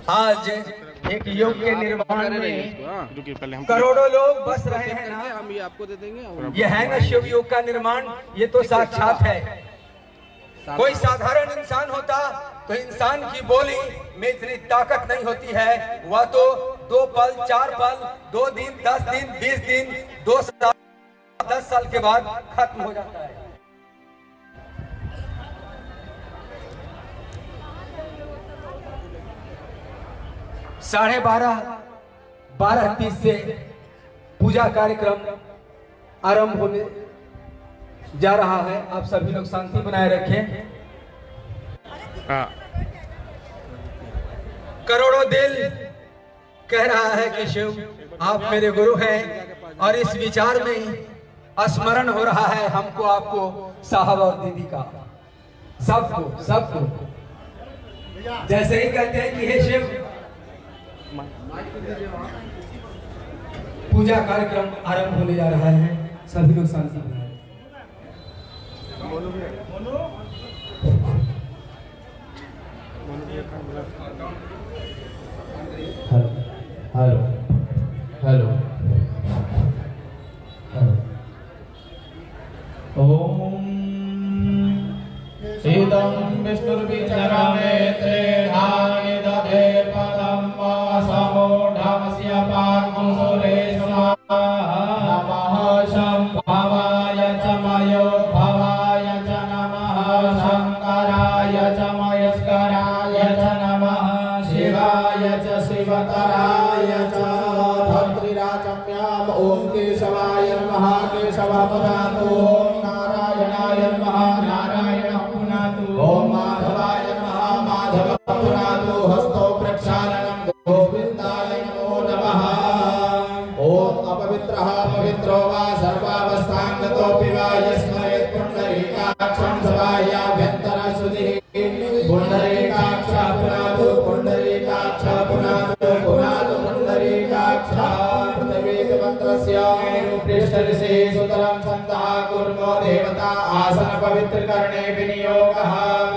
आज एक योग के निर्माण में करोड़ों लोग बस रहे हैं ना, हम ये आपको दे देंगे। ये है ना शिव योग का निर्माण, ये तो साक्षात है। कोई साधारण इंसान होता तो इंसान की बोली में इतनी ताकत नहीं होती है। वह तो 2 पल 4 पल 2 दिन 10 दिन 20 दिन 2 साल 10 साल के बाद खत्म हो जाता है। साढ़े 12:30 से पूजा कार्यक्रम आरंभ होने जा रहा है। आप सभी लोग शांति बनाए रखें। करोड़ों दिल कह रहा है कि शिव आप मेरे गुरु हैं, और इस विचार में स्मरण हो रहा है हमको आपको साहब और दीदी का, सबको जैसे ही कहते हैं कि हे शिव, पूजा कार्यक्रम आरंभ होने जा रहा है। सभी लोग शांति बनाए। हेलो हेलो ओम शीतम विष्णुर्विचरमे त्रेधानि दधे पदं वासमूढमस्य पाकुसुरेश्वरा नमः शम्भवाय च मयो भवाय च नमः शङ्कराय च मयस्कराय च नमः शिवाय च शिवतराय च धन्त्रिराचम्याम् ॐ केशवाय नमः केशवपदातु ॐ नारायणाय नमः नारायण ओम माधवाय नमः माधव पुनातु हस्तो प्रक्षालनं गोविंदाय नमो नमः। ओम अपवित्रः पवित्रो वा सर्वावस्थांगतोऽपि वा यस्मरेत् पुण्डरीकाक्षं सभायाभ्यन्तरः शुचिः पुण्डरीकाक्षः पुनातु पुण्डरीकाक्षः पुनातु पुनातु पुण्डरीकाक्षः पृथ्वीतमन्त्रस्य पृष्ठऋषि सुतलं सन्तः कुर्मो देवता आसन पवित्रकरणे विनियोगः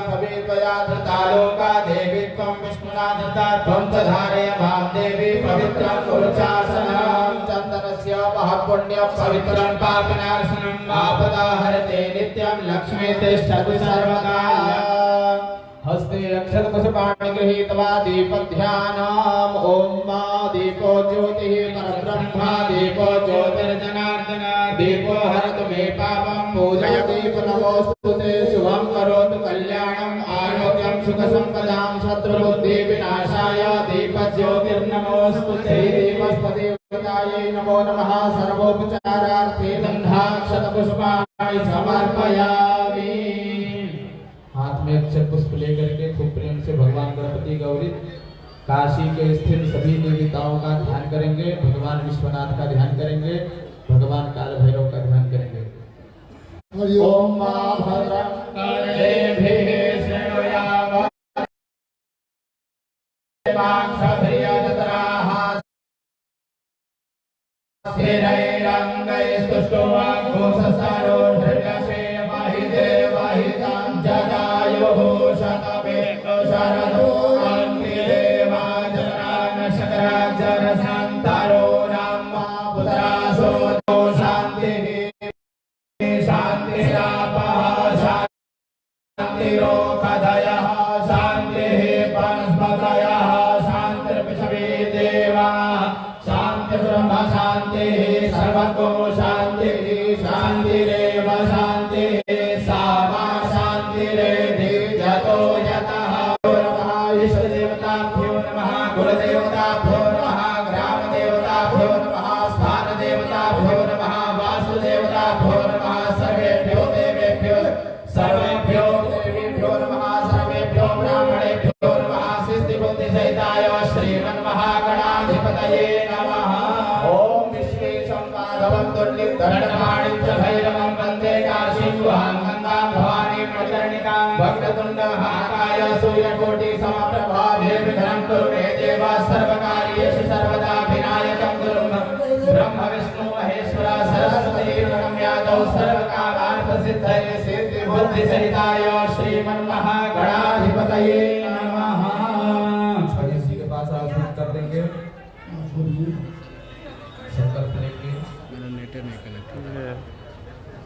भवेद्वया धृता लोका देवी त्वं विष्णुना धृता त्वं च धारय मां देवी पवित्रं कुरुचासनं चन्दनस्य महत्पुण्यं पवित्रं पापनाशनं आपदाहरते नित्यं लक्ष्मी तिष्ठतु सर्वकाल। हस्ते अक्षतपुष्पाणि गृहीत्वा दीपध्यानम् ॐ मा दीपो ज्योतिः परब्रह्मा दीपो ज्योतिर्जनार्दन दीपो हरतु मे पापं पूजा दीप नमोस्तुते शुभं करोतु कल्याणम् आरोग्यं सुखसम्पदां शत्रुबुद्धि विनाशाय दीपज्योतिर्नमोस्तुते दीपस्पतिदेवतायै नमो नमः सर्वोपचारार्थे गन्धाक्षतपुष्पाणि समर्पयामि। हाथ में अक्षत पुष्प लेकर के खूब प्रेम से भगवान गणपति गौरी काशी के स्थित सभी देवताओं का ध्यान करेंगे, भगवान विश्वनाथ का ध्यान करेंगे, भगवान काल भैरव का ध्यान करेंगे। ओम मां भद्रं कर्णेभिः शृणुयाम माक्षभिर्यजत्राः स्थिरैरङ्गैस्तुष्टुवाघोषसरोढृशे महिदे महितं जगायुः शतमेको शरदो अन्तिदेवाजरानशकराजरसन्तरो रामा पुत्रासो शान्तिः शान्तिरापः शान्तिरोगधयः शान्तिः वनस्पतयः शान्तिर्पृथिवी देवाः शान्तिर्ब्रह्म शान्तिः सर्वतो शान्तिः शान्तिरेव शान्तिः सामा शान्तिरेधि जतो यतः नमः इष्टदेवताभ्यो नमः कुलदेवताभ्यो नमः ग्रामदेवताभ्यो नमः स्थानदेवताभ्यो नमः वासुदेवताभ्यो नमः सर्वेभ्यो देवेभ्यो सर्वेभ्यो देवीभ्यो नमः सर्वेभ्यो ब्राह्मणेभ्यो नमः सिद्धिबुद्धिसहिताय श्रीमन्महागणाधिपतये नमः। ओम विश्वेशं माधवं दुर्निधरणमाणिं च भैरवं वन्दे काशीं गुहां गङ्गां भवानीं प्रकर्णिकां वक्रतुण्डमहाकाय सूर्यकोटिसमप्रभा निर्विघ्नं कुरु मे देव सर्वकार्येषु सर्वदा विनायकं गुरुं ब्रह्म विष्णु महेश्वर सरस्वती नमयादौ सर्वकामार्थसिद्धये सिद्धिबुद्धिसहिताय श्रीमन्महागणाधिपतये नमः। इसी के पास संकल्प लेके मेरा नेट नहीं कनेक्ट है,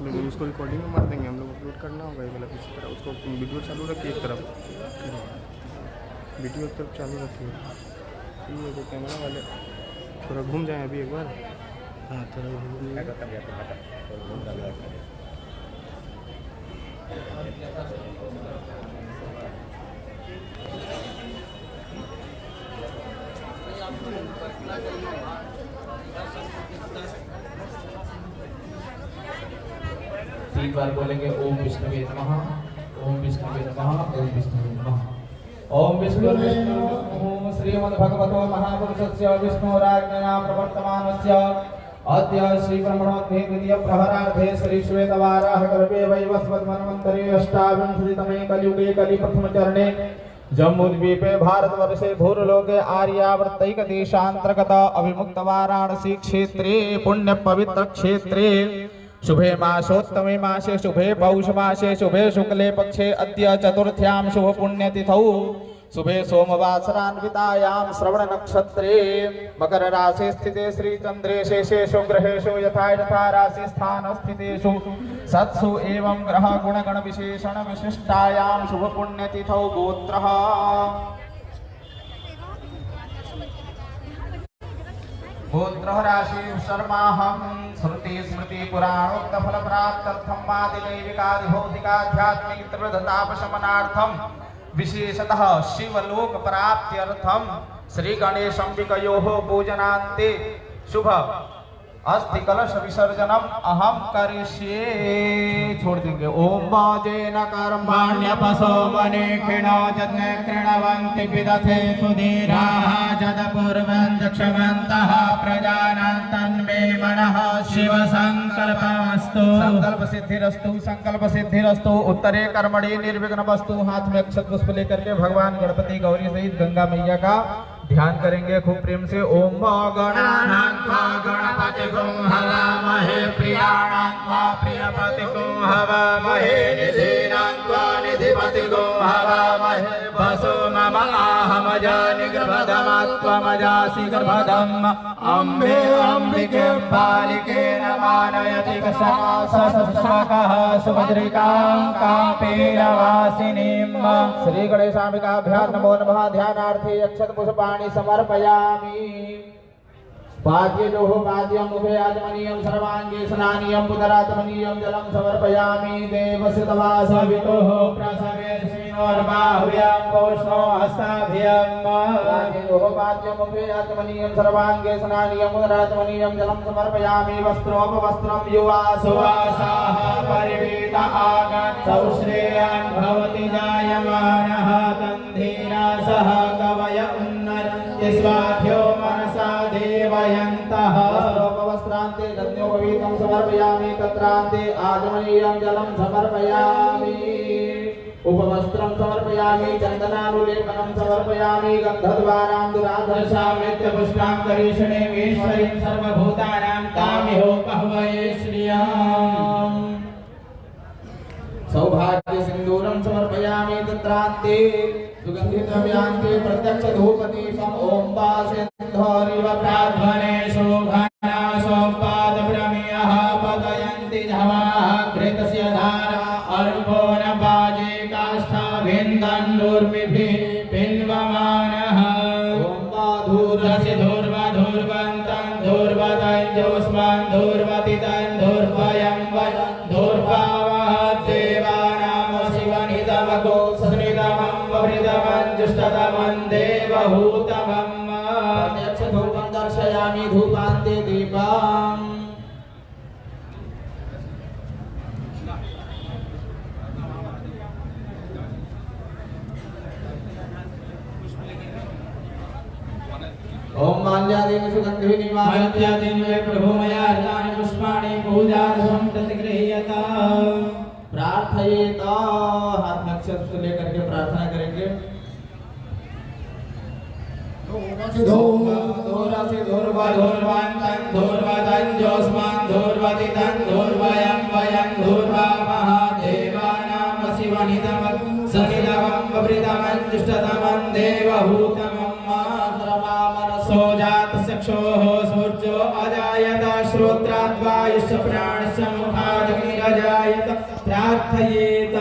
लेकिन उसको रिकॉर्डिंग में मार देंगे हम लोग, अपलोड करना होगा ये वाला किसी तरह। उसको वीडियो चालू रखिए एक तरफ, वीडियो एक तरफ चालू रखिए। ठीक है, तो कैमरा वाले थोड़ा घूम जाएँ अभी एक बार। हाँ थोड़ा तीन बार बोलेंगे ओम विष्णुवे नमः, ओम विष्णुवे नमः, ओम विष्णुवे नमः। ओम विष्णुवे नमः। श्रीमद्भगवतो महापुरुषस्य विष्णुराज्ञया प्रवर्तमानस्य अद्य श्री ब्रह्मणोत्थे द्वितीय प्रहरार्धे श्री श्वेतवाराह कल्पे वैवस्वतमन्वन्तरे अष्टाविंशतितमे कलियुगे कलिप्रथम चरणे जम्बूद्वीपे भारतवर्षे भूर्लोके आर्यावर्तैक देशान्तर्गत अविमुक्त वाराणसी क्षेत्रे पुण्य पवित्र क्षेत्रे शुभे मासोत्तमे मासे शुभे पौष मासे शुभे शुक्ले पक्षे अद्य चतुर्थ्यां शुभ पुण्यतिथौ शुभे सोमवासरान्वितायां श्रवण नक्षत्रे मकर राशि स्थिते श्री चंद्रे शेषेषु ग्रहेषु यथा यथा राशि स्थान स्थितेषु सत्सु एवं ग्रह गुण गण विशेषण विशिष्टायां शुभ पुण्यतिथौ गोत्रः गोत्रः राशि शर्माहं श्रुति स्मृति पुराणोक्त फल प्राप्त्यर्थं मादिदैविकादि भौतिकाध्यात्मिक त्रिवधतापशमनार्थं विशेषतः शिवलोक प्राप्त्यर्थं श्री गणेशंबिकयोः पूजनान्ते शुभ अस्थि कलश विसर्जनम अहम करिष्ये। छोड़ देंगे। ओम वाजेन कर्माण्यपसो वने कृणो जज्ञ कृणवन्ति विदथे सुधीराः जदपूर्वं दक्षवन्तः प्रजानां तन्मे मनः शिव संकल्पमस्तु। संकल्प सिद्धिरस्तु, संकल्प सिद्धिरस्तु। उत्तरे कर्मणि निर्विघ्न वस्तु। हाथ में अक्षत पुष्प लेकर के भगवान गणपति गौरी सहित गंगा मैया का ध्यान करेंगे खूब प्रेम से। ओम गणानान्त्वा गणपतिगुं हवामहे प्रियाणान्त्वा प्रियपतिगुं हवामहे निधीनान्त्वा निधिपतिगुं हवामहे वसो मम आहमजा निगर्भधमात्वमजासि गर्भधम् अम्बे अम्बिके पालिके नमानयति कषासकः सुभद्रिकां कापेरवासिनीम्। श्री गणेशाम्बिकाभ्यां नमो नमः। ध्यानार्थे अक्षत पुष्पाणि समर्पयामि। पाद्यजोः पाद्यं मुखे आचमनीयं सर्वाङ्गे स्नानीयं पुनराचमनीयं जलं समर्पयामि। देवस्य तवा सवितुः प्रसवे श्रीनोर्बाहुव्यां पौष्णो हस्ताभ्यां। पाद्यजोः पाद्यं मुखे आचमनीयं सर्वाङ्गे स्नानीयं पुनराचमनीयं जलं समर्पयामि। वस्त्रोपवस्त्रं युवा सुवासाः परिवेद आगत् सौश्रेयान् भवति जायमानः तन्धीरा सह कवय उन्नरन्ति स्वाध्यो मनसा देवयन्तः। वस्त्रान्ते दध्योपवीतं समर्पयामि। तत्रान्ते आचमनीयं जलं समर्पयामि। उपवस्त्रं समर्पयामि। चन्दनानुलेपनं समर्पयामि। गन्धद्वारान्दुराधर्षामृत्यपुष्टां करीषणीमीश्वरीं सर्वभूतानां तामिहोपहवये श्रियाम्। सौभाग्य सिंदूरं समर्पयामि। तत्रान्ते सुगन्धिद्रव्यान्ते प्रत्यक्ष धूपदीपम् ओम वासिन्धोरिव प्राध्वने शोभना सोपादभ्रमियः पतयन्ति झवाः घृतस्य धारा अर्भो न बाजे काष्ठाभिन्दन्नुर्मिभिः पिन्वमानः। ओम वाधूरसि धूर्वधूर्वन्तं धूर्वतञ्जोस्मान् धूर्वतितं धूर्वयं धूर्वावः देवानां शिवनिदमगो सनिदमं वहृदमं जुष्टतमं देवहूतमम्। प्रत्यक्ष धूपं दर्शयामि। धूपान्ते दीपम्। ओम माल्यादीनि सुगन्धिनि माल्यादीनि प्रभु मया हृतानि पुष्पाणि पूजार्थं तद्गृह्यता। प्रार्थयेत। हाथ में अक्षत लेकर के प्रार्थना करेंगे। धूरसि धूर्वधूर्वन्तं धूर्वतञ्जोस्मान् धूर्वतितं धूर्वयं वयं धूर्वामः देवानां शिवनिदमं सनिदमं ववृतमं जुष्टतमं देवहूतमम्। मनसो जातस्य चक्षुः सूर्यो अजायत श्रोत्राद्वायुश्च प्राणश्च मुखादग्निरजायत प्रार्थयेत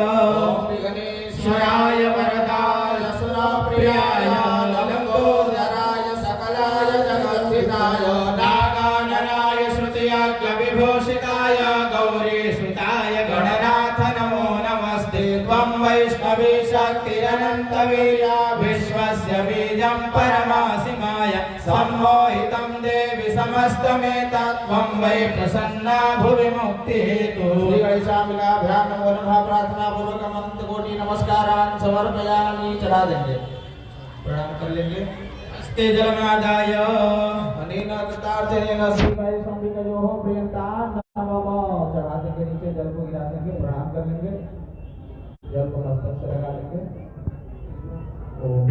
विघ्नेश्वराय वरदाय सुरप्रियाय लंबोदराय सकलाय जगद्धिताय नागाननाय श्रुतियाज्ञविभूषिताय गौरीसुताय गणनाथ नमो नमस्ते त्वं वैष्णवी शक्तिरनन्तवीर्या विश्वस्य बीजं परमासिमाय सम्मोहितं देवि समस्तमेतत् त्वं वै प्रसन्ना भुवि मुक्तिहेतु श्री गणेशाम्बिकाभ्यां नमो नमः प्रार्थना पूर्वक अनंत कोटि नमस्कारान् समर्पयामि चढ़ा देंगे प्रणाम कर लेंगे हस्ते जलमादाय अनेन कृतार्थेन श्री गणेशाम्बिकयोः प्रियंतां नमः चढ़ा देंगे नीचे जल को गिरा देंगे प्रणाम कर लेंगे जल को मस्तक से लगा लेंगे ओम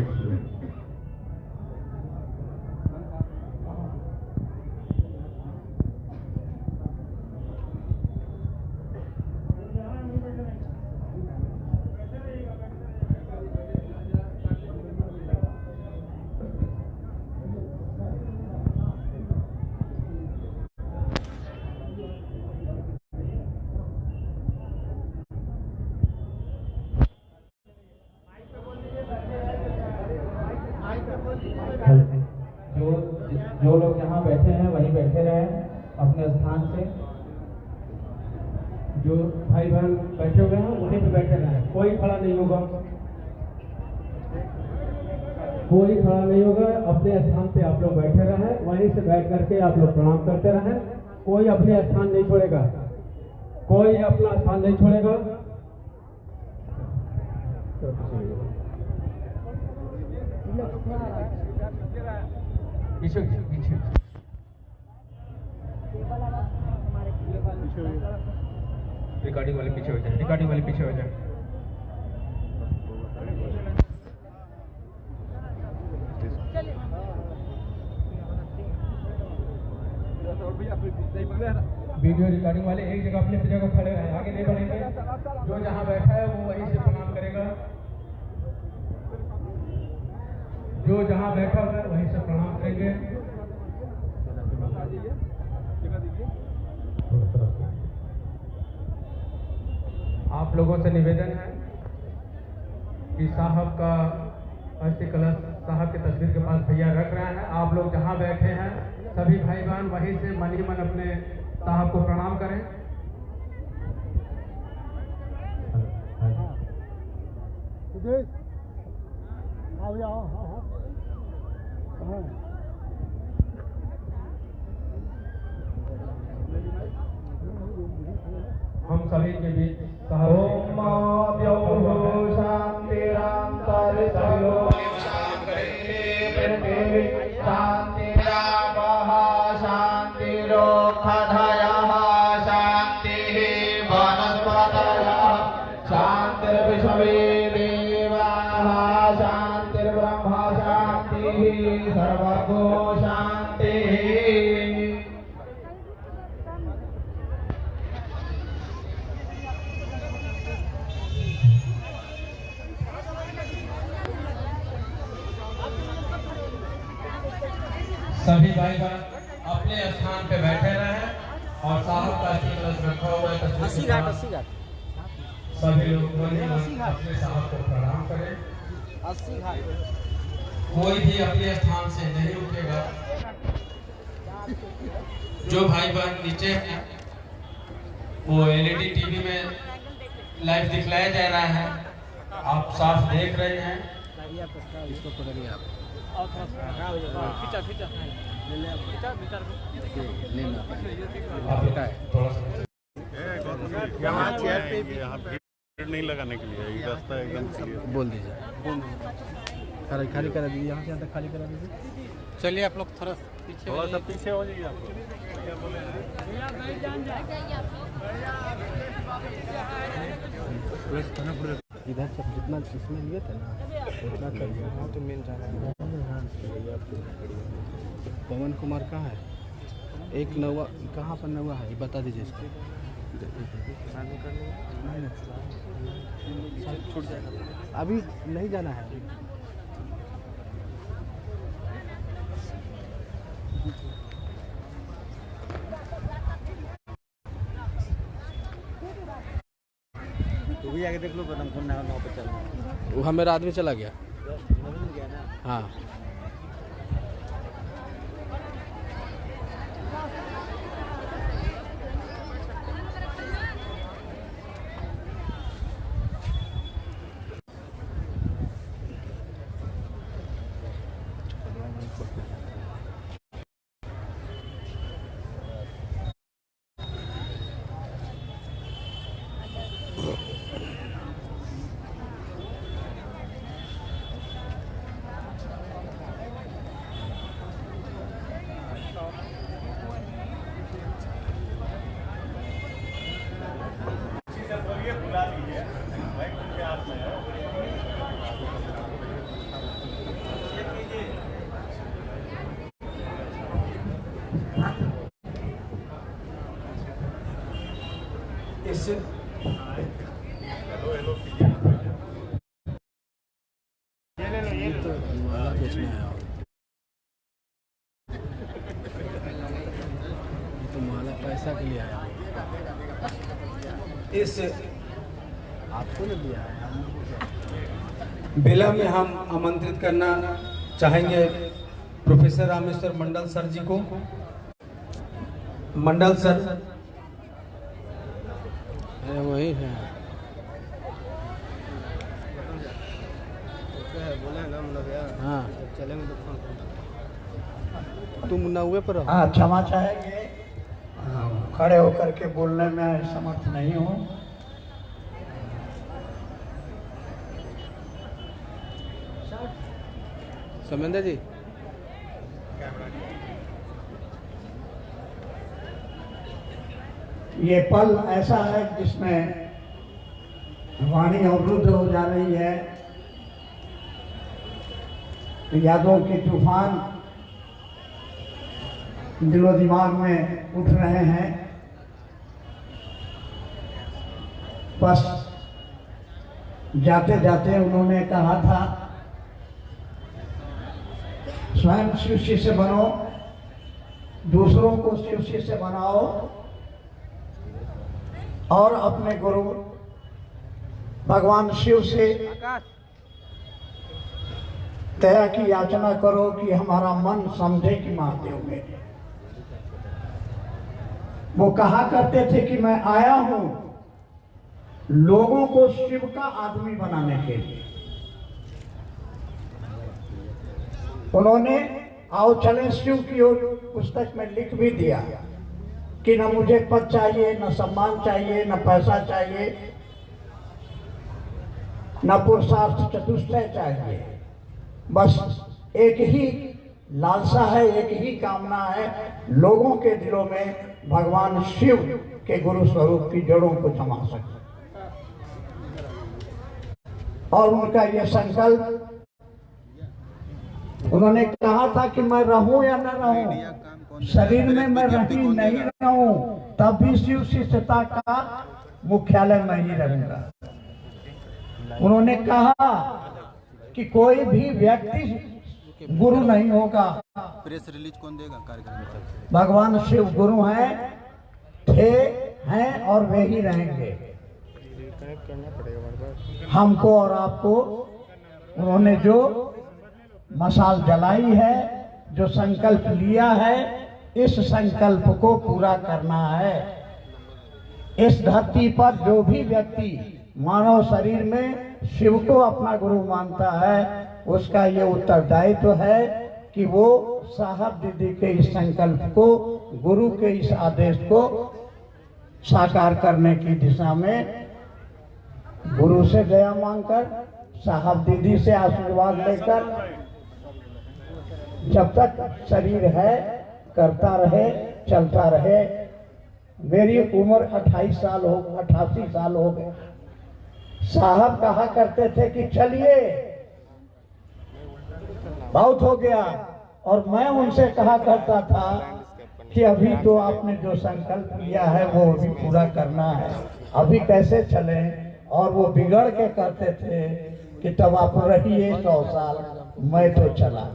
जो लोग यहाँ बैठे हैं वहीं बैठे रहें अपने स्थान से। जो भाई बहन बैठे हुए हैं उन्हीं पे बैठे रहें, कोई खड़ा नहीं होगा, कोई खड़ा नहीं होगा। अपने स्थान पे आप लोग बैठे रहें, वहीं से बैठ करके आप लोग प्रणाम करते रहें। कोई अपने स्थान नहीं छोड़ेगा, कोई अपना स्थान नहीं छोड़ेगा। पीछे पीछे रिकॉर्डिंग वाले पीछे हो जाए, रिकॉर्डिंग वाले पीछे हो जाए। वीडियो रिकॉर्डिंग वाले एक जगह अपनी जगह खड़े रहे, आगे नहीं बढ़ेंगे। जो जहाँ बैठा है वो वहीं से प्रणाम करेगा। जो जहाँ बैठा हुआ है वहीं से प्रणाम करेंगे। आप लोगों से निवेदन है कि साहब का अस्थि कलश साहब की तस्वीर के पास भैया रख रहे हैं। आप लोग जहाँ बैठे हैं सभी भाई बहन वहीं से मन ही मन अपने साहब को प्रणाम करें। हम सभी के बीच ओम शांतिरापः शांतिरोषधयः शांतिः वनस्पतयः शांतिर्विश्वे देवाः शांतिर्ब्रह्म शांतिः सर्वगो शांतिः। सभी भाई बहन अपने स्थान पे बैठे रहें और साहब का कलश रखा हुआ है तस्वीर के पास। सभी लोग अपने साहब को प्रणाम करें। कोई भी अपने स्थान से नहीं रुकेगा। जो भाई बहन नीचे हैं वो एलईडी टीवी में लाइव दिखलाया जा रहा है, आप साफ देख रहे हैं। इसको पकड़िए आप। यहाँ चेयर पे नहीं लगाने के लिए रास्ता एकदम क्लियर। बोल दीजिए, खाली करा दीजिए, यहाँ से यहाँ तक खाली करा दीजिए। चलिए आप लोग थोड़ा सा पीछे हो जाइए। आप इधर से जितना इसमें लिए थे ना उतना कर दिया। हाँ तो मिल जाएगा। पवन कुमार कहाँ है? एक नवा कहाँ पर नवा है बता दीजिए इसको। छूट जाएगा, अभी नहीं जाना है। भी आगे देख लो कदम कौन ना वहाँ पे चलना। वो हमें रात में चला गया। हाँ इस माला बेचने आया हूँ। ये तो माला पैसा के लिए आया हूँ। इस आपको नहीं दिया है। बेला में हम आमंत्रित करना चाहेंगे प्रोफेसर रामेश्वर मंडल सर जी को। मंडल सर अरे वही है। हाँ चलेंगे तो तुम नौवे पर हो। हाँ क्षमा चाहेंगे, खड़े होकर के बोलने में समर्थ नहीं हूँ। समेंद्र जी ये पल ऐसा है जिसमें वाणी अवरुद्ध हो जा रही है, यादों के तूफान दिलो दिमाग में उठ रहे हैं। बस जाते जाते उन्होंने कहा था, स्वयं शिव शिष्य बनो, दूसरों को शिव शिष्य बनाओ और अपने गुरु भगवान शिव से दया की याचना करो कि हमारा मन समझे कि महादेव में। वो कहा करते थे कि मैं आया हूं लोगों को शिव का आदमी बनाने के लिए। उन्होंने आओ चले शिव की ओर पुस्तक में लिख भी दिया कि न मुझे पद चाहिए, न सम्मान चाहिए, न पैसा चाहिए, न पुरुषार्थ चतुष्टय चाहिए। बस एक ही लालसा है, एक ही कामना है, लोगों के दिलों में भगवान शिव के गुरु स्वरूप की जड़ों को जमा सके। और उनका यह संकल्प, उन्होंने कहा था कि मैं रहूं या न रहूं, शरीर में मैं रही नहीं रहूं, तब भी शिव शिष्यता का मुख्यालय मैं ही रहूंगा। उन्होंने कहा कि कोई भी व्यक्ति गुरु नहीं होगा, प्रेस रिलीज कौन देगा कार्यक्रम में? भगवान शिव गुरु हैं, थे, हैं और वे ही रहेंगे। कनेक्ट करना पड़ेगा बार बार। हमको और आपको उन्होंने जो मशाल जलाई है, जो संकल्प लिया है, इस संकल्प को पूरा करना है। इस धरती पर जो भी व्यक्ति मानव शरीर में शिव को अपना गुरु मानता है, उसका ये उत्तरदायित्व है कि वो साहब दीदी के इस संकल्प को, गुरु के इस आदेश को साकार करने की दिशा में गुरु से दया मांगकर, साहब दीदी से आशीर्वाद लेकर, जब तक शरीर है करता रहे, चलता रहे। मेरी उम्र 28 साल हो, 88 साल हो गए। साहब कहा करते थे कि चलिए बहुत हो गया, और मैं उनसे कहा करता था कि अभी तो आपने जो संकल्प लिया है वो भी पूरा करना है, अभी कैसे चले। और वो बिगड़ के कहते थे कि तब आप रहिए 100 साल, मैं तो चला।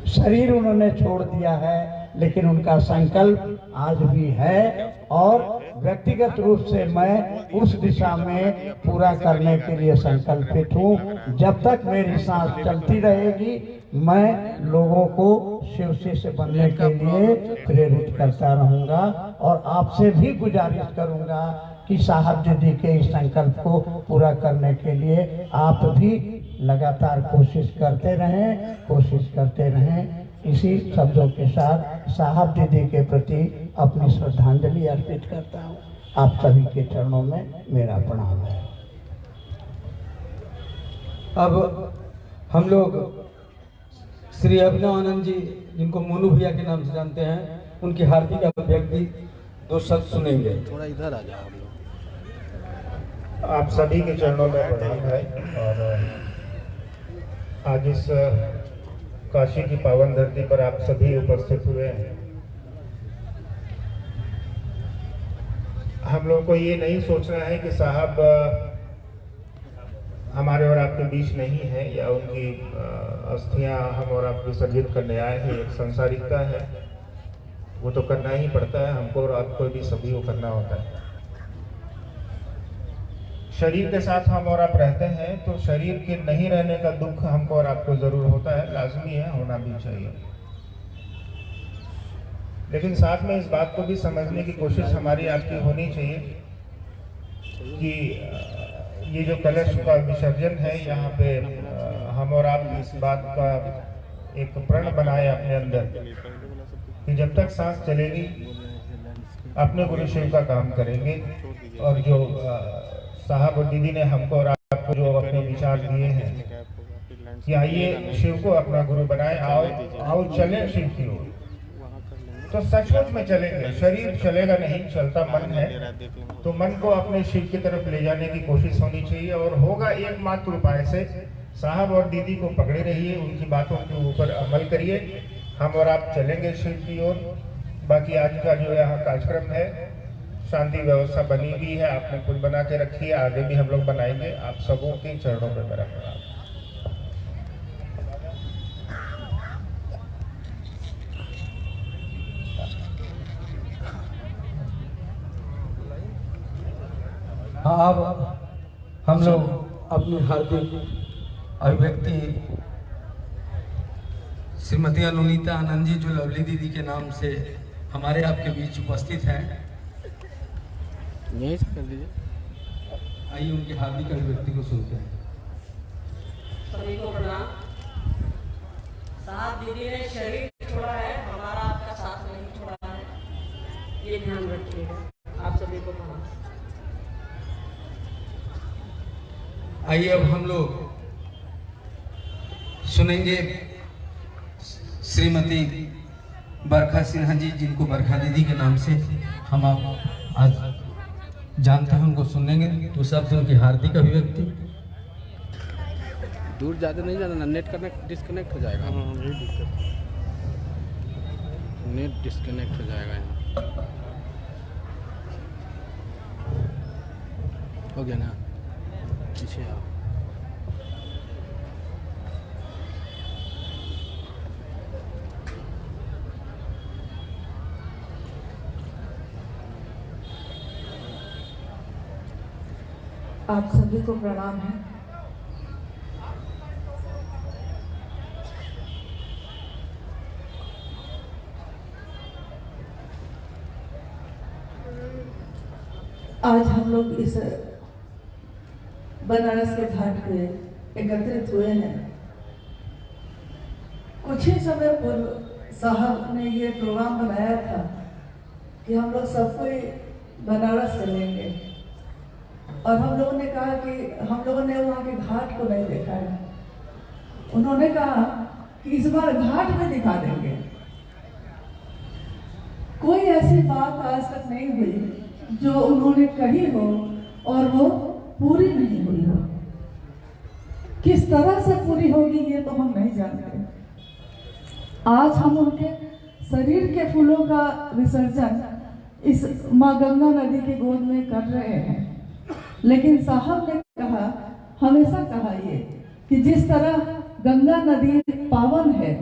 शरीर उन्होंने छोड़ दिया है, लेकिन उनका संकल्प आज भी है और व्यक्तिगत रूप से मैं उस दिशा में पूरा करने के लिए संकल्पित हूँ। जब तक मेरी सांस चलती रहेगी मैं लोगों को शिव शिष्य बनने के लिए प्रेरित करता रहूँगा और आपसे भी गुजारिश करूँगा कि साहब दीदी के इस संकल्प को पूरा करने के लिए आप भी लगातार कोशिश करते रहें। इसी शब्दों के साथ साहब दीदी के प्रति अपनी श्रद्धांजलि अर्पित करता हूँ। आप सभी के चरणों में मेरा प्रणाम है। अब हम लोग श्री अभिनव आनंद जी, जिनको मोनू भैया के नाम से जानते हैं, उनकी हार्दिक अभिव्यक्ति 2 शब्द सुनेंगे। थोड़ा इधर आ जाओ। आप सभी के चरणों में प्रणाम है। और आज इस काशी की पावन धरती पर आप सभी उपस्थित हुए हैं। हम लोगों को ये नहीं सोचना है कि साहब हमारे और आपके बीच नहीं है या उनकी अस्थियां हम और आप विसर्जित करने आए हैं। एक संसारिकता है, वो तो करना ही पड़ता है हमको और आपको भी, सभी को करना होता है। शरीर के साथ हम और आप रहते हैं तो शरीर के नहीं रहने का दुख हमको और आपको जरूर होता है, लाजमी है, होना भी चाहिए। लेकिन साथ में इस बात को भी समझने की कोशिश हमारी आपकी होनी चाहिए कि ये जो कलश का विसर्जन है, यहाँ पे हम और आप इस बात का एक प्रण बनाए अपने अंदर कि जब तक सांस चलेगी अपने गुरु शिव का काम करेंगे। और जो साहब और दीदी ने हमको और आपको जो अपने विचार दिए हैं कि आइए शिव को अपना गुरु बनाए, आओ चलें शिव की ओर, तो सचमुच में चलेंगे। शरीर चलेगा नहीं, चलता मन है, तो मन को अपने शिव की तरफ ले जाने की कोशिश होनी चाहिए। और होगा एकमात्र उपाय से, साहब और दीदी को पकड़े रहिए, उनकी बातों के ऊपर अमल करिए, हम और आप चलेंगे शिव की ओर। बाकी आज का जो यहाँ कार्यक्रम है, शांति व्यवस्था बनी हुई है, आपने खुद बना के रखी है, आगे भी हम लोग बनाएंगे। आप सबों के चरणों पर मेरा प्रणाम। हाँ, अब हम लोग अपनी हार्दिक अभिव्यक्ति श्रीमती अनुनीता आनंद जी, जो लवली दीदी के नाम से हमारे आपके बीच उपस्थित हैं, यहीं से कर दीजिए। आइए उनकी हार्दिक अभिव्यक्ति को सुनते हैं। सभी को प्रणाम। साहब दीदी ने शरीर छोड़ा है, हमारा आपका साथ नहीं छोड़ा है, ये ध्यान रखिएगा। आप सभी को प्रणाम। आइए अब हम लोग सुनेंगे श्रीमती बरखा सिन्हा जी, जिनको बरखा दीदी के नाम से हम आप आज जानते हैं, उनको सुनेंगे। तो शब्द उनकी हार्दिक अभिव्यक्ति। दूर ज़्यादा नहीं जाना, नेट कनेक्ट डिस्कनेक्ट हो जाएगा। यही दिक्कत है। नेट डिस्कनेक्ट हो जाएगा यहाँ। हो गया ना, पीछे आओ। आप सभी को प्रणाम है। आज हम लोग इस बनारस के घाट पे एकत्रित हुए हैं। कुछ ही समय पूर्व साहब ने ये प्रोग्राम बनाया था कि हम लोग सब कोई बनारस चलेंगे, और हम लोगों ने कहा कि हम लोगों ने वहाँ के घाट को नहीं देखा है। उन्होंने कहा कि इस बार घाट में दिखा देंगे। कोई ऐसी बात आज तक नहीं हुई जो उन्होंने कही हो और वो पूरी नहीं हुई हो। किस तरह से पूरी होगी ये तो हम नहीं जानते। आज हम उनके शरीर के फूलों का विसर्जन इस माँ गंगा नदी की गोद में कर रहे हैं, लेकिन साहब ने कहा, हमेशा कहा ये कि जिस तरह गंगा नदी पावन है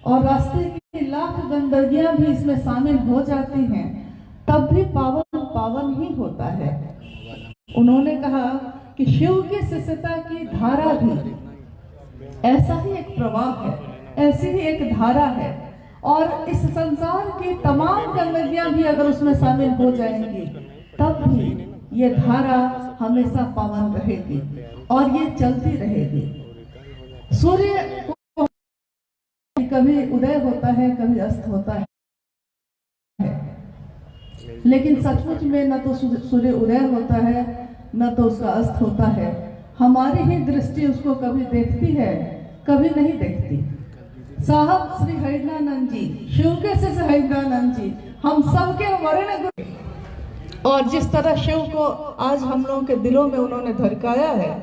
और रास्ते की लाख गंदगियां भी इसमें शामिल हो जाती हैं, तब भी पावन पावन ही होता है। उन्होंने कहा कि शिव की शिष्यता की धारा भी ऐसा ही एक प्रवाह है, ऐसी ही एक धारा है, और इस संसार की तमाम गंदगियां भी अगर उसमें शामिल हो जाएंगी तब भी ये धारा हमेशा पावन रहेगी और ये चलती रहेगी। सूर्य कभी उदय होता है, कभी अस्त होता है, लेकिन सचमुच में न तो सूर्य उदय होता है न तो उसका अस्त होता है। हमारी ही दृष्टि उसको कभी देखती है, कभी नहीं देखती। साहब श्री हरिदानंद जी, शिव के शिष्य हरिदानंद जी, हम सबके वर्ण गुरु, और जिस तरह शिव को आज हम लोगों के दिलों में उन्होंने धड़काया है,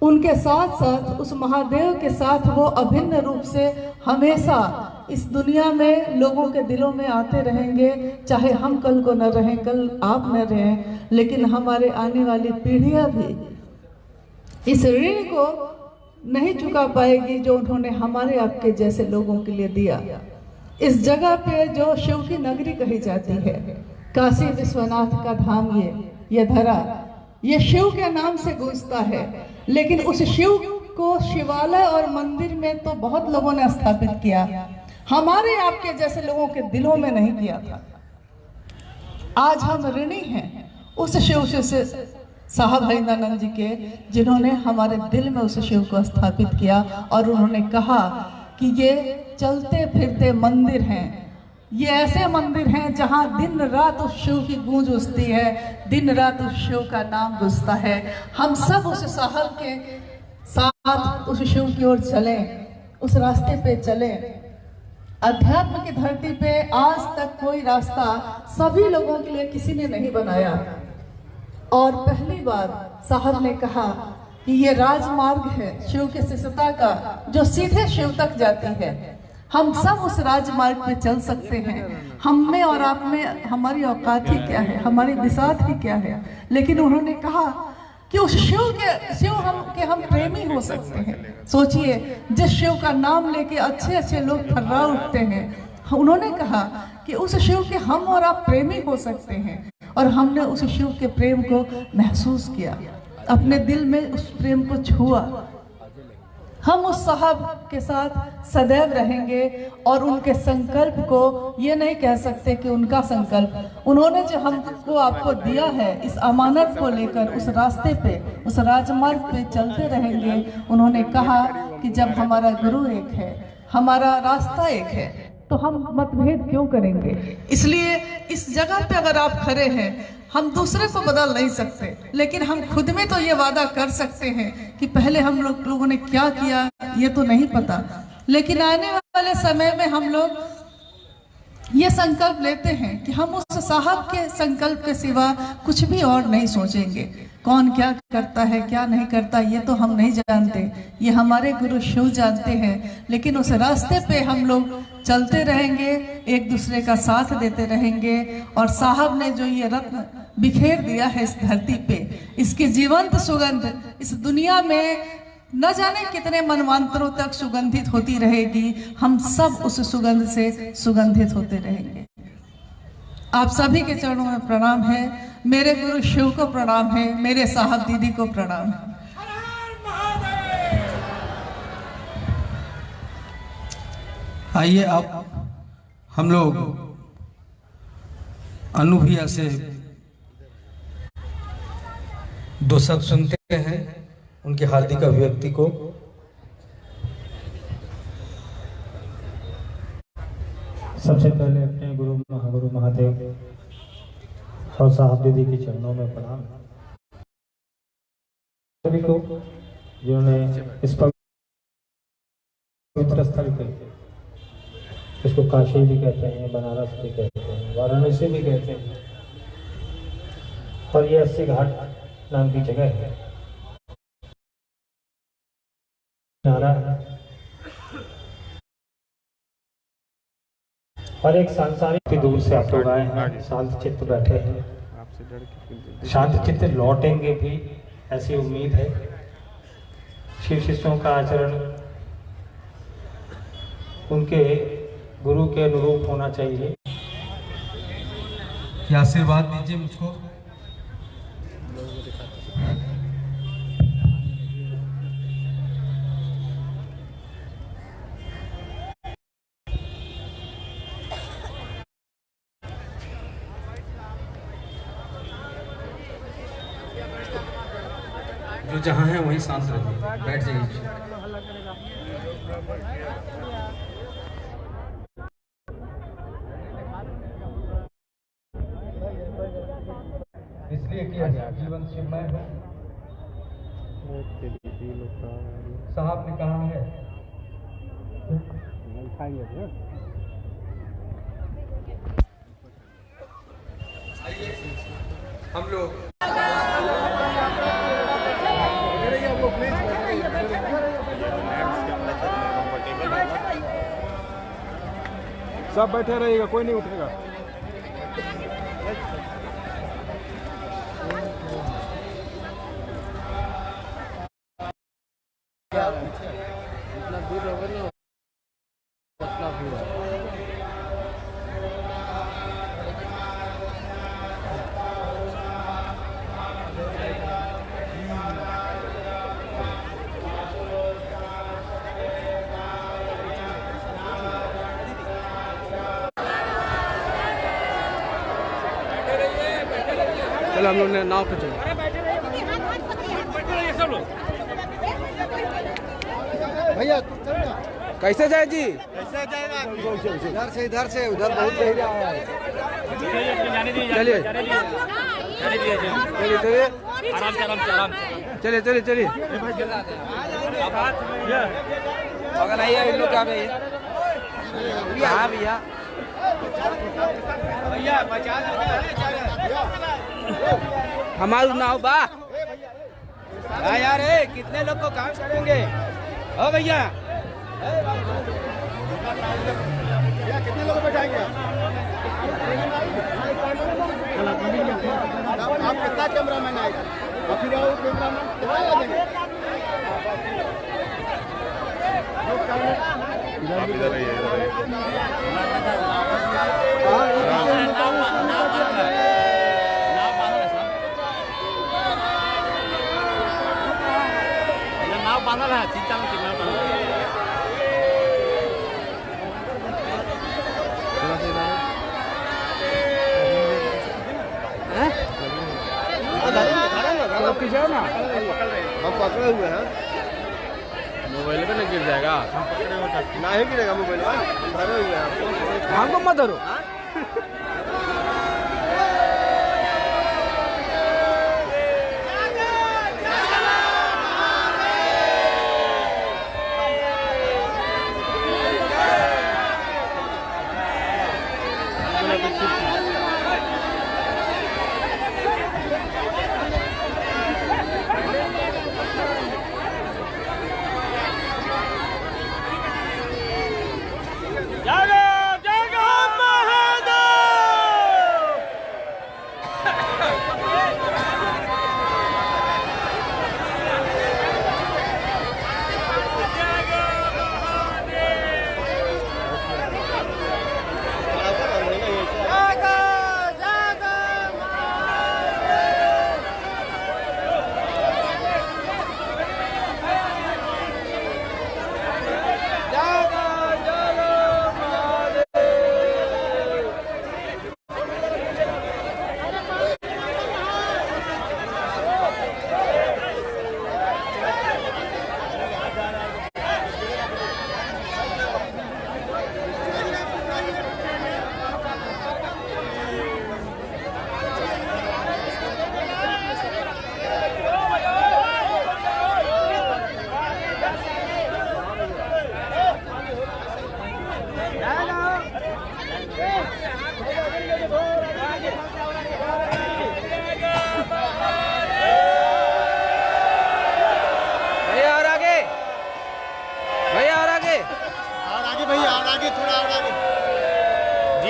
उनके साथ साथ उस महादेव के साथ वो अभिन्न रूप से हमेशा इस दुनिया में लोगों के दिलों में आते रहेंगे। चाहे हम कल को न रहें, कल आप न रहें, लेकिन हमारे आने वाली पीढ़ियां भी इस ऋण को नहीं चुका पाएगी जो उन्होंने हमारे आपके जैसे लोगों के लिए दिया। इस जगह पे जो शिव की नगरी कही जाती है, काशी विश्वनाथ का धाम, ये धरा, ये शिव के नाम से गूंजता है, लेकिन उस शिव को शिवालय और मंदिर में तो बहुत लोगों ने स्थापित किया, हमारे आपके जैसे लोगों के दिलों में नहीं किया था। आज हम ऋणी हैं उस शिव से साहब हरिदानंद जी के, जिन्होंने हमारे दिल में उस शिव को स्थापित किया और उन्होंने कहा कि ये चलते फिरते मंदिर हैं, ये ऐसे मंदिर हैं जहां दिन रात उस शिव की गूंज उठती है, दिन रात उस शिव का नाम गूंजता है। हम सब उस साहब के साथ उस शिव की ओर चलें, उस रास्ते पे चलें। अध्यात्म की धरती पे आज तक कोई रास्ता सभी लोगों के लिए किसी ने नहीं बनाया, और पहली बार साहब ने कहा कि ये राजमार्ग है शिव के शिष्यता का, जो सीधे शिव तक जाती है। हम सब उस राजमार्ग पे चल सकते हैं। हम में और आप में हमारी औकात ही क्या है, हमारी बिसात ही क्या है, लेकिन उन्होंने कहा कि उस शिव हम प्रेमी हो सकते हैं। सोचिए, जिस शिव का नाम लेके अच्छे अच्छे लोग थर्रा उठते हैं, उन्होंने कहा कि उस शिव के हम और आप प्रेमी हो सकते हैं, और हमने उस शिव के प्रेम को महसूस किया, अपने दिल में उस प्रेम को छुआ। हम उस साहब के साथ सदैव रहेंगे और उनके संकल्प को ये नहीं कह सकते कि उनका संकल्प, उन्होंने जो हमको आपको दिया है, इस अमानत को लेकर उस रास्ते पे, उस राजमार्ग पे चलते रहेंगे। उन्होंने कहा कि जब हमारा गुरु एक है, हमारा रास्ता एक है, तो हम मतभेद क्यों करेंगे। इसलिए इस जगह पे अगर आप खड़े हैं, हम दूसरे को बदल नहीं सकते, लेकिन हम खुद में तो ये वादा कर सकते हैं कि पहले हम लोगों ने क्या किया ये तो नहीं पता, लेकिन आने वाले समय में हम लोग ये संकल्प लेते हैं कि हम उस साहब के संकल्प के सिवा कुछ भी और नहीं सोचेंगे। कौन क्या करता है क्या नहीं करता ये तो हम नहीं जानते, ये हमारे गुरु शिव जानते हैं, लेकिन उस रास्ते पे हम लोग चलते रहेंगे, एक दूसरे का साथ देते रहेंगे। और साहब ने जो ये रत्न बिखेर दिया है इस धरती पे, इसकी जीवंत सुगंध इस दुनिया में न जाने कितने मनवांतरों तक सुगंधित होती रहेगी। हम सब उस सुगंध से सुगंधित होते रहेंगे। आप सभी के चरणों में प्रणाम है, मेरे गुरु शिव को प्रणाम है, मेरे साहब दीदी को प्रणाम है। आइए अब हम लोग अनुभूया से दो शब्द सुनते हैं, उनकी हार्दिक अभिव्यक्ति को। सबसे पहले अपने गुरु महागुरु महादेव और साहब दीदी के चरणों में प्रणाम सभी को, जिन्होंने इस पवित्र स्थल पे, इसको काशी भी कहते हैं, बनारस भी कहते हैं, वाराणसी भी कहते हैं, और ये 80 घाट नाम की जगह है, नारा और एक सांसारिक की दूर से आप लोग आए हैं, शांत चित्त बैठे हैं, शांत चित्त लौटेंगे भी, ऐसी उम्मीद है। शिव शिष्यों का आचरण उनके गुरु के अनुरूप होना चाहिए। कि आशीर्वाद दीजिए मुझको। जो जहाँ है वहीं शांत रहिए, बैठ जाइए। इसलिए कि जीवन शिवमय है। साहब ने कहा है हम लोग सब बैठे रहिएगा, कोई नहीं उठेगा। जितना दूर होगा ना उतना दूर है। चलो हम लोग ने नाव पे चलो। भैया कैसे जाए जी? कैसे जाएगा? इधर से उधर बहुत सही रहा है। चलिए चलिए चलिए आराम से चलिए चलिए चलिए। अगर आइए इन लोग क्या भैया? हाँ भैया हमारा नाव बा यार कितने लोग को काम करेंगे? ओ भैया कितने लोग बैठाएंगे? आप कितना कैमरा मैन आएगा? और फिर कैमरा मैन कितना लगेंगे? इधर आइए, इधर आइए। नाव बांधल है, चिंता मत कीजिए, नाव बांधल है। हम पकड़े हुए हैं। मोबाइल पे ना गिर जाएगा? नहीं गिरेगा मोबाइल में, धरे हुए हैं। हमको मत धरो।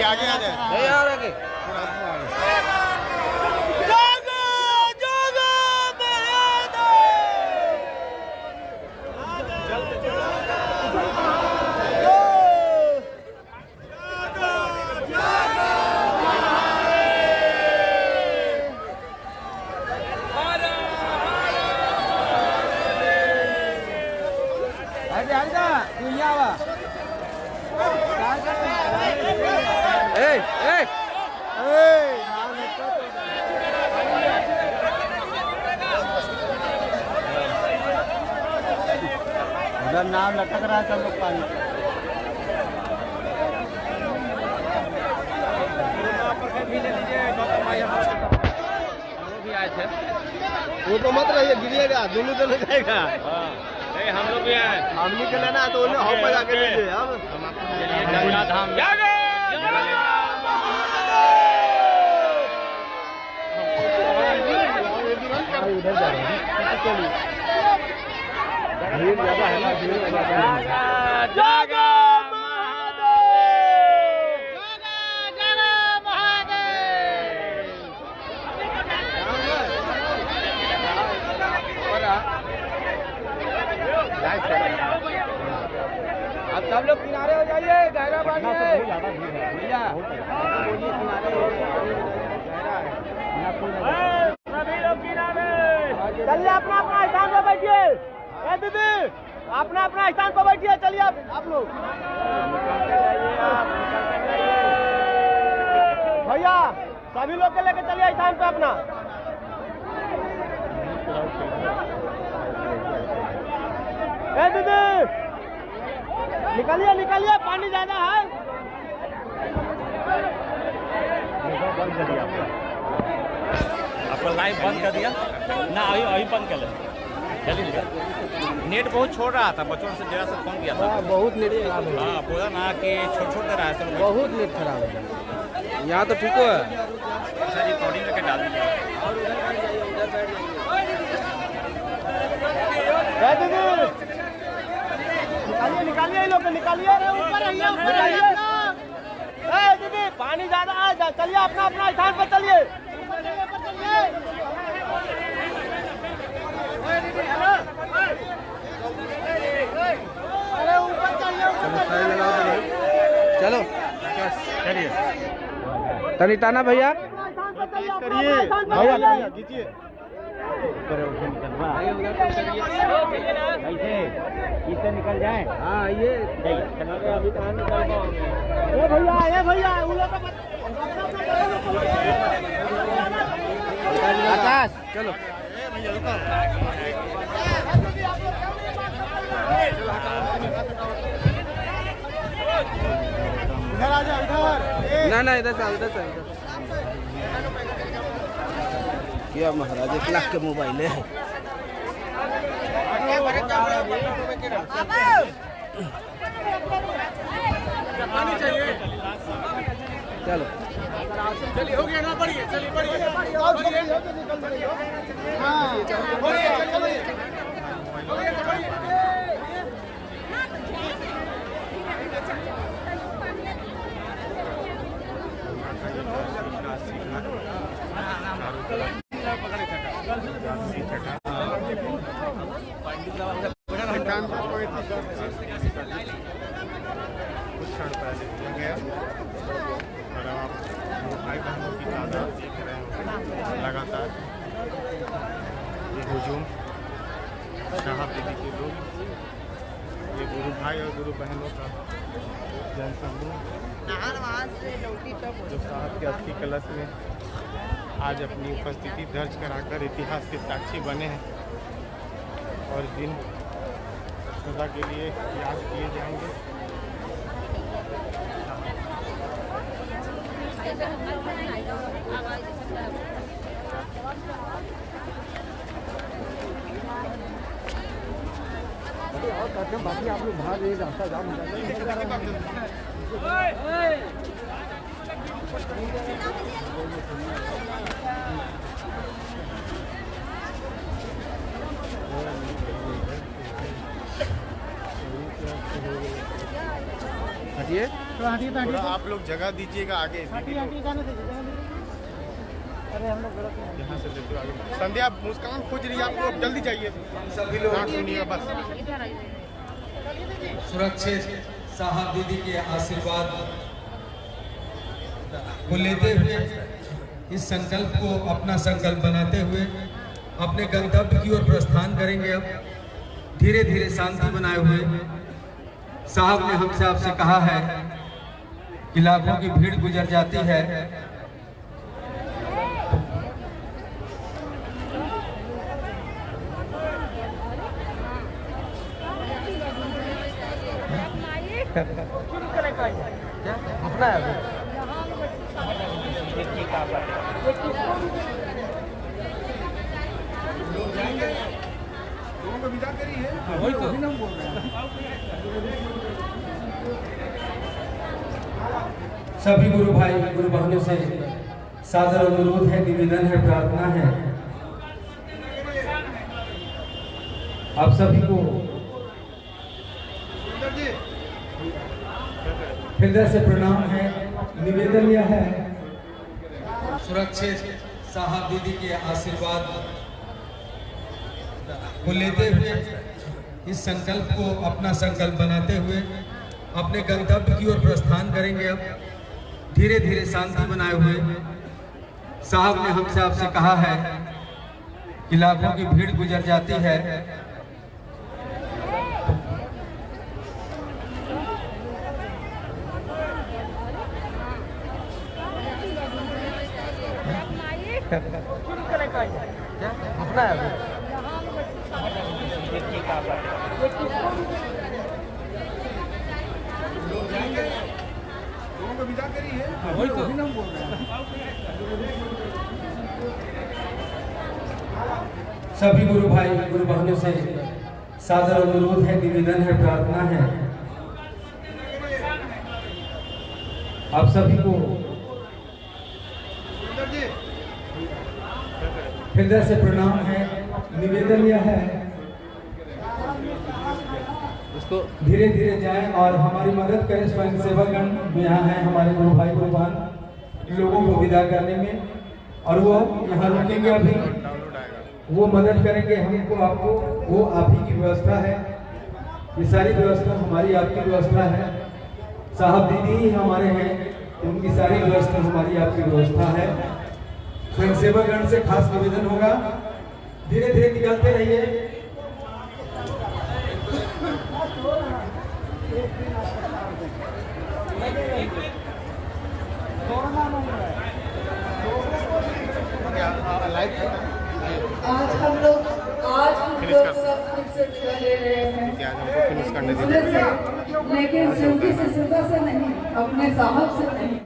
आगे आ जाए यार आगे उधर नाव लटक रहा है सब लोग पानी भी आए थे। वो तो मत रहिए, गिरिएगा, दोनों जाएगा। हम लोग भी आए, हम निकले ना तो उन्हें हॉप पर जाके लीजिए। हम आपको धाम उधर जा रहे हैं, चलिए भीड़ ज्यादा है ना, भीड़ जागा अब सब लोग किनारे हो जाइए, गहरा पानी है भैया, बोलिए किनारे हो, सभी लोग किनारे। चलिए अपना अपना स्थान पर बैठिए। ए दीदी अपना अपना स्थान पर बैठिए, चलिए आप लोग भैया सभी लोग के लेके चलिए स्थान पे अपना। ए दीदी निकलिए निकलिए, पानी ज्यादा है। बंद कर दिया आपका लाइव बंद कर दिया ना, अभी बंद कर ले। चलिए नेट बहुत छोड़ रहा था, बच्चों से जरा सा फोन किया था, बहुत नेट खराब है। हाँ बोला ना कि छोड़ दे रहा है सब, बहुत नेट खराब है। यहाँ तो ठीक है सर, रिकॉर्डिंग करके डाल दीजिए। निकालिए निकालिए लोग निकालिए, ऊपर आइए ऊपर आइए। दीदी पानी ज्यादा आ, चलिए अपना अपना स्थान पर चलिए। अरे ऊपर चलो चलिए, तनी टाना भैया, करिए भैया खींचिए। कैसे निकल जाए? हाँ ये अभी कहाँ निकल पाओगे? ये भैया आकाश चलो इधर आ जाओ, इधर ना इधर से क्या महाराज 1 लाख के मोबाइल है। चलो चलिए हो गया ना, बढ़िए चलिए बढ़िए कुछ क्षण पहले हो गया और आप भाई बहनों की तादाद देख रहे हो लगातार ये हुजूम शाह दीदी के लोग, ये गुरु भाई और गुरु बहनों का जनसमूह जो साहब के अस्थि कलश में आज अपनी उपस्थिति दर्ज कराकर इतिहास के साक्षी बने हैं और दिन सदा के लिए याद किए जाएंगे। बाकी आप लोग बाहर ये रास्ता जाम हो जाएगा। हटिए थोड़ा आप लोग जगह दीजिएगा आगे। अरे हम लोग यहाँ से लेते आगे। संध्या मुस्कान खोज रही है, आप लोग जल्दी जाइए, सभी लोग सुनिए बस। सुरक्षित साहब दीदी के आशीर्वाद को लेते हुए इस संकल्प को अपना संकल्प बनाते हुए अपने गंतव्य की ओर प्रस्थान करेंगे। अब धीरे धीरे शांति बनाए हुए साहब ने हमसे आपसे कहा है कि लाखों की भीड़ गुजर जाती है। अपना है सभी गुरु भाई गुरु बहनों से सादर अनुरोध है, निवेदन है, प्रार्थना है, आप सभी को हृदय से प्रणाम है। निवेदन यह है, सुरक्षित साहब दीदी के आशीर्वाद को लेते हुए, इस संकल्प को अपना संकल्प बनाते हुए अपने गंतव्य की ओर प्रस्थान करेंगे। अब धीरे धीरे शांति बनाए हुए साहब ने हमसे आपसे कहा है कि लाखों की भीड़ गुजर जाती है। अपना है सभी गुरु भाई गुरु बहनों से सादर अनुरोध है, निवेदन है, प्रार्थना है, आप सभी को हृदय से प्रणाम है। निवेदन यह है, धीरे धीरे जाएं और हमारी मदद करें। स्वयं सेवकगण जो यहाँ हैं, हमारे गुरु भाई गुरु बहन, लोगों को विदा करने में, और वो यहाँ रुकेंगे, अभी वो मदद करेंगे हमको, आपको। वो आप ही की व्यवस्था है, ये सारी व्यवस्था हमारी आपकी व्यवस्था है। साहब दीदी ही हमारे हैं, उनकी सारी व्यवस्था हमारी आपकी व्यवस्था है। स्वयं सेवकगण से खास निवेदन होगा, धीरे धीरे निकलते रहिए। आज हम लोग सब खुद से ले रहे हैं, लेकिन सिंधी से नहीं, अपने साहब से नहीं।